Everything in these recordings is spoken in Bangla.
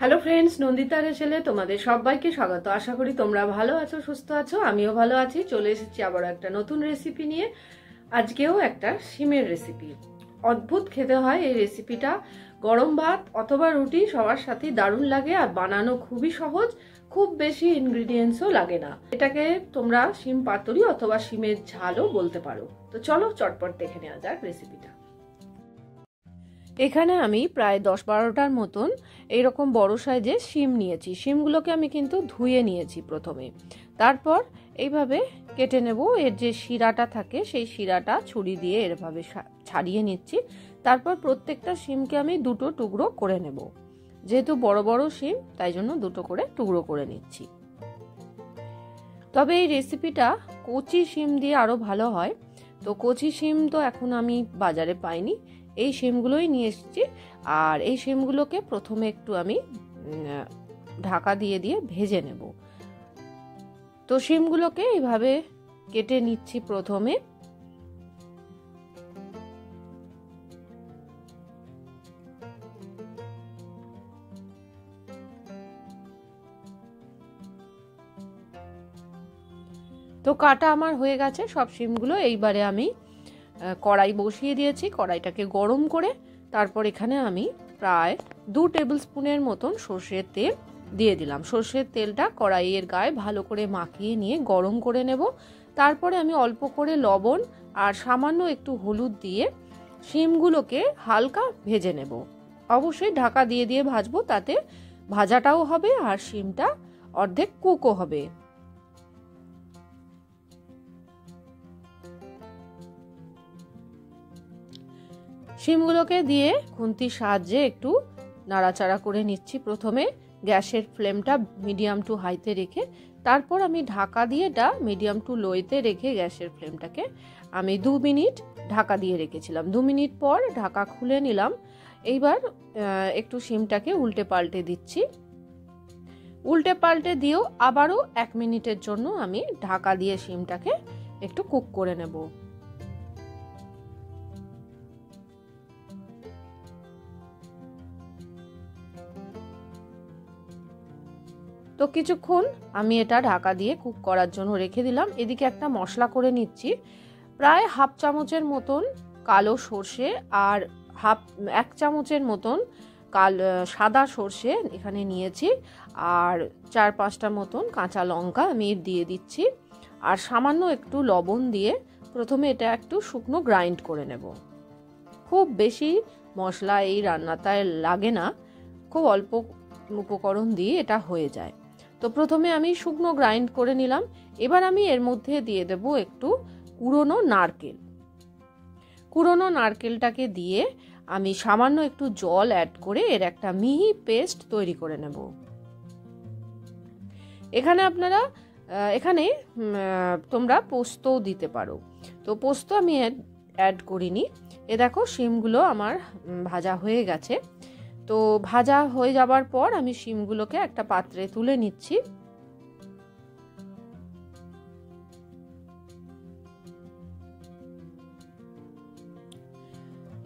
হ্যালো ফ্রেন্ডস, নন্দিতার ছেলে তোমাদের সবাইকে স্বাগত। আশা করি তোমরা ভালো আছো, সুস্থ আছো। আমিও ভালো আছি। চলে এসেছি আবার একটা নতুন রেসিপি নিয়ে। আজকেও একটা শিমের রেসিপি। অদ্ভুত খেতে হয় এই রেসিপিটা। গরম ভাত অথবা রুটি সবার সাথেই দারুণ লাগে, আর বানানো খুবই সহজ। খুব বেশি ইনগ্রিডিয়েন্টসও লাগে না। এটাকে তোমরা শিম পাতুরি অথবা শিমের ঝালও বলতে পারো। তো চলো চটপট দেখে নেওয়া যাক রেসিপিটা। এখানে আমি প্রায় 10-12টার মতন এইরকম বড় সাইজের শিম নিয়েছি। শিমগুলোকে আমি কিন্তু ধুয়ে নিয়েছি প্রথমে, তারপর এইভাবে কেটে নেব। এর যে শিরাটা থাকে সেই শিরাটা ছুরি দিয়ে এভাবে ছাড়িয়ে নিচ্ছি। তারপর প্রত্যেকটা শিমকে আমি দুটো টুকরো করে নেব। যেহেতু বড় বড় শিম তাই জন্য দুটো করে টুকরো করে নিচ্ছি। তবে এই রেসিপিটা কচি শিম দিয়ে আরো ভালো হয়। তো কচি শিম তো এখন আমি বাজারে পাইনি, এই শিমগুলোই নিয়ে এসেছি। আর এই শিমগুলোকে প্রথমে একটু আমি ঢাকা দিয়ে দিয়ে ভেজে নেব। তো শিমগুলোকে এইভাবে কেটে নিচ্ছি প্রথমে। তো কাটা আমার হয়ে গেছে সব শিমগুলো। এইবারে আমি কড়াই বসিয়ে দিয়েছি। কড়াইটাকে গরম করে তারপর এখানে আমি প্রায় 2 টেবিল স্পুনের মতন সর্ষের তেল দিয়ে দিলাম। সর্ষের তেলটা কড়াইয়ের গায়ে ভালো করে মাখিয়ে নিয়ে গরম করে নেব। তারপরে আমি অল্প করে লবণ আর সামান্য একটু হলুদ দিয়ে শিমগুলোকে হালকা ভেজে নেব। অবশ্যই ঢাকা দিয়ে দিয়ে ভাজবো, তাতে ভাজাটাও হবে আর শিমটা অর্ধেক কুকও হবে। শিমগুলোকে দিয়ে খুন্তির সাহায্যে একটু নাড়াচাড়া করে নিচ্ছি। প্রথমে গ্যাসের ফ্লেমটা মিডিয়াম টু হাইতে রেখে তারপর আমি ঢাকা দিয়ে এটা মিডিয়াম টু লোতে রেখে গ্যাসের ফ্লেমটাকে আমি 2 মিনিট ঢাকা দিয়ে রেখেছিলাম। 2 মিনিট পর ঢাকা খুলে নিলাম। এইবার একটু শিমটাকে উল্টে পাল্টে দিচ্ছি। উল্টে পাল্টে দিয়েও আবারও 1 মিনিটের জন্য আমি ঢাকা দিয়ে শিমটাকে একটু কুক করে নেব। তো কিছুক্ষণ আমি এটা ঢাকা দিয়ে কুক করার জন্য রেখে দিলাম। এদিকে একটা মশলা করে নিচ্ছি। প্রায় 1/2 চামচের মতন কালো সর্ষে আর 1 চামচের মতন সাদা সর্ষে এখানে নিয়েছি। আর 4-5টা মতন কাঁচা লঙ্কা আমি দিয়ে দিচ্ছি। আর সামান্য একটু লবণ দিয়ে প্রথমে এটা একটু শুকনো গ্রাইন্ড করে নেব। খুব বেশি মশলা এই রান্নাটায় লাগে না, খুব অল্প উপকরণ দিয়ে এটা হয়ে যায়। তো প্রথমে আমি শুকনো গ্রাইন্ড করে নিলাম। এবার আমি এর মধ্যে দিয়ে দেব একটু কুড়োনো নারকেল। কুড়োনো নারকেলটাকে দিয়ে আমি সামান্য একটু জল অ্যাড করে এর একটা মিহি পেস্ট তৈরি করে নেব। এখানে তোমরা পোস্তও দিতে পারো। তো পোস্ত আমি অ্যাড করিনি। এ দেখো শিমগুলো আমার ভাজা হয়ে গেছে। তো ভাজা হয়ে যাবার পর আমি শিমগুলোকে একটা পাত্রে তুলে নিচ্ছি।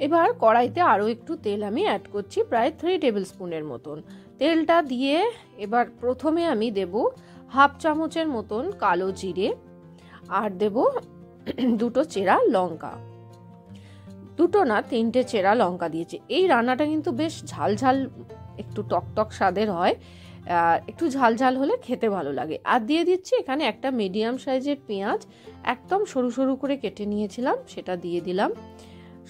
এবার কড়াইতে আরো একটু তেল আমি অ্যাড করছি, প্রায় 3 টেবিল স্পুনের মতন। তেলটা দিয়ে এবার প্রথমে আমি দেব 1/2 চামচের মতন কালো জিরে আর দেব 2টো চেরা লঙ্কা। 2টো না 3টে চেরা লঙ্কা দিয়েছি। এই রান্নাটা কিন্তু বেশ ঝাল ঝাল একটু টকটক স্বাদের হয়। একটু ঝাল ঝাল হলে খেতে ভালো লাগে। আর দিয়ে দিচ্ছি এখানে একটা মিডিয়াম সাইজের পেঁয়াজ একদম সরু সরু করে কেটে নিয়েছিলাম, সেটা দিয়ে দিলাম।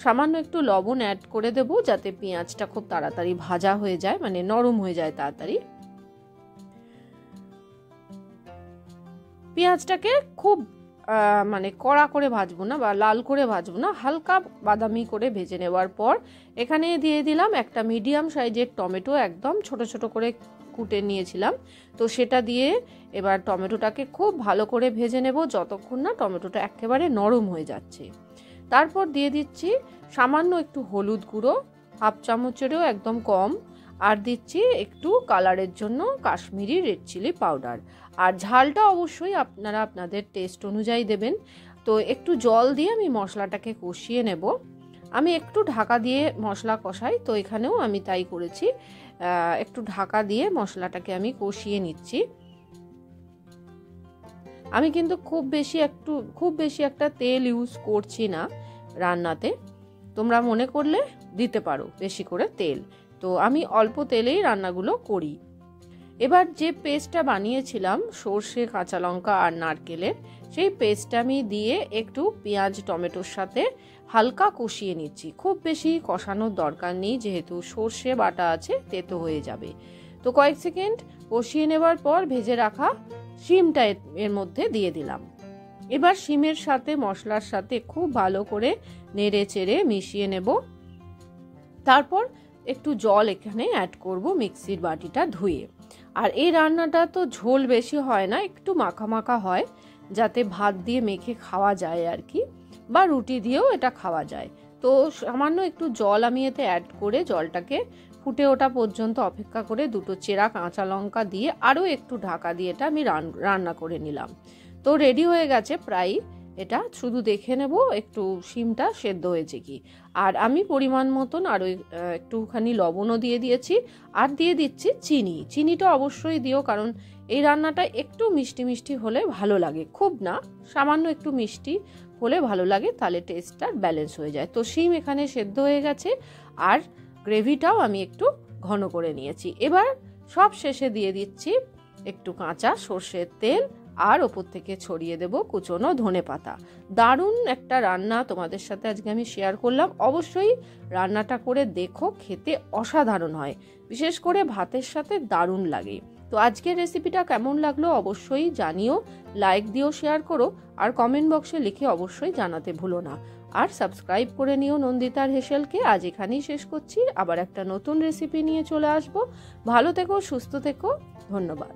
সামান্য একটু লবণ অ্যাড করে দেব যাতে পেঁয়াজটা খুব তাড়াতাড়ি ভাজা হয়ে যায়, মানে নরম হয়ে যায় তাড়াতাড়ি। পেঁয়াজটাকে খুব মানে কড়া করে ভাজবো না বা লাল করে ভাজবো না, হালকা বাদামি করে ভেজে নেওয়ার পর এখানে দিয়ে দিলাম একটা মিডিয়াম সাইজের টমেটো, একদম ছোট ছোট করে কুটে নিয়েছিলাম। তো সেটা দিয়ে এবার টমেটোটাকে খুব ভালো করে ভেজে নেব যতক্ষণ না টমেটোটা একেবারে নরম হয়ে যাচ্ছে। তারপর দিয়ে দিচ্ছি সামান্য একটু হলুদ গুঁড়ো, 1/2 চামচেরও একদম কম। আর দিচ্ছি একটু কালারের জন্য কাশ্মীরি রেড চিলি পাউডার। আর ঝালটা অবশ্যই আপনারা আপনাদের টেস্ট অনুযায়ী দেবেন। তো একটু জল দিয়ে আমি মশলাটাকে কষিয়ে নেব। আমি একটু ঢাকা দিয়ে মশলা কষাই, তো এখানেও আমি তাই করেছি। একটু ঢাকা দিয়ে মশলাটাকে আমি কষিয়ে নিচ্ছি। আমি কিন্তু খুব বেশি একটা তেল ইউজ করছি না রান্নাতে, তোমরা মনে করলে দিতে পারো বেশি করে তেল, তো আমি অল্প তেলেই রান্নাগুলো করি। এবার যে পেস্টটা বানিয়েছিলাম সর্ষে, কাঁচা লঙ্কা আর নারকেলের, সেই পেস্টটা আমি দিয়ে একটু পেঁয়াজ টমেটোর সাথে হালকা কষিয়ে নিচ্ছি। খুব বেশি কষানোর দরকার নেই, যেহেতু সর্ষে বাটা আছে তেতো হয়ে যাবে। তো কয়েক সেকেন্ড কষিয়ে নেবার পর ভেজে রাখা শিমটা এর মধ্যে দিয়ে দিলাম। এবার শিমের সাথে মশলার সাথে খুব ভালো করে নেড়ে চেড়ে মিশিয়ে নেব। তারপর একটু জল এখানে অ্যাড করব মিক্সির বাটিটা ধুয়ে। আর এই রান্নাটা তো ঝোল বেশি হয় না, একটু মাখা মাখা হয়, যাতে ভাত দিয়ে মেখে খাওয়া যায় আর কি, বা রুটি দিয়েও এটা খাওয়া যায়। তো সামান্য একটু জল আমি এতে অ্যাড করে জলটাকে ফুটে ওঠা পর্যন্ত অপেক্ষা করে দুটো চেরা কাঁচা লঙ্কা দিয়ে আরও একটু ঢাকা দিয়ে এটা আমি রান্না করে নিলাম। তো রেডি হয়ে গেছে প্রায়, এটা শুধু দেখে নেব একটু শিমটা সেদ্ধ হয়েছে কি। আর আমি পরিমাণ মতন আরও একটুখানি লবণও দিয়ে দিয়েছি, আর দিয়ে দিচ্ছি চিনিটা অবশ্যই দিও, কারণ এই রান্নাটা একটু মিষ্টি মিষ্টি হলে ভালো লাগে, খুব না, সামান্য একটু মিষ্টি হলে ভালো লাগে, তাহলে টেস্টটা ব্যালেন্স হয়ে যায়। তো শিম এখানে সেদ্ধ হয়ে গেছে, আর গ্রেভিটাও আমি একটু ঘন করে নিয়েছি। এবার সব শেষে দিয়ে দিচ্ছি একটু কাঁচা সর্ষের তেল, আর ওপর থেকে ছড়িয়ে দেব কুচনো ধনেপাতা। দারুণ একটা রান্না তোমাদের সাথে আজকে আমি শেয়ার করলাম। অবশ্যই রান্নাটা করে দেখো, খেতে অসাধারণ হয়, বিশেষ করে ভাতের সাথে দারুণ লাগে। তো আজকের রেসিপিটা কেমন লাগলো অবশ্যই জানিও, লাইক দিও, শেয়ার করো, আর কমেন্ট বক্সে লিখে অবশ্যই জানাতে ভুলো না। আর সাবস্ক্রাইব করে নিও নন্দিতার হেসেলকে। আজ এখানেই শেষ করছি, আবার একটা নতুন রেসিপি নিয়ে চলে আসবো। ভালো থেকো, সুস্থ থেকো, ধন্যবাদ।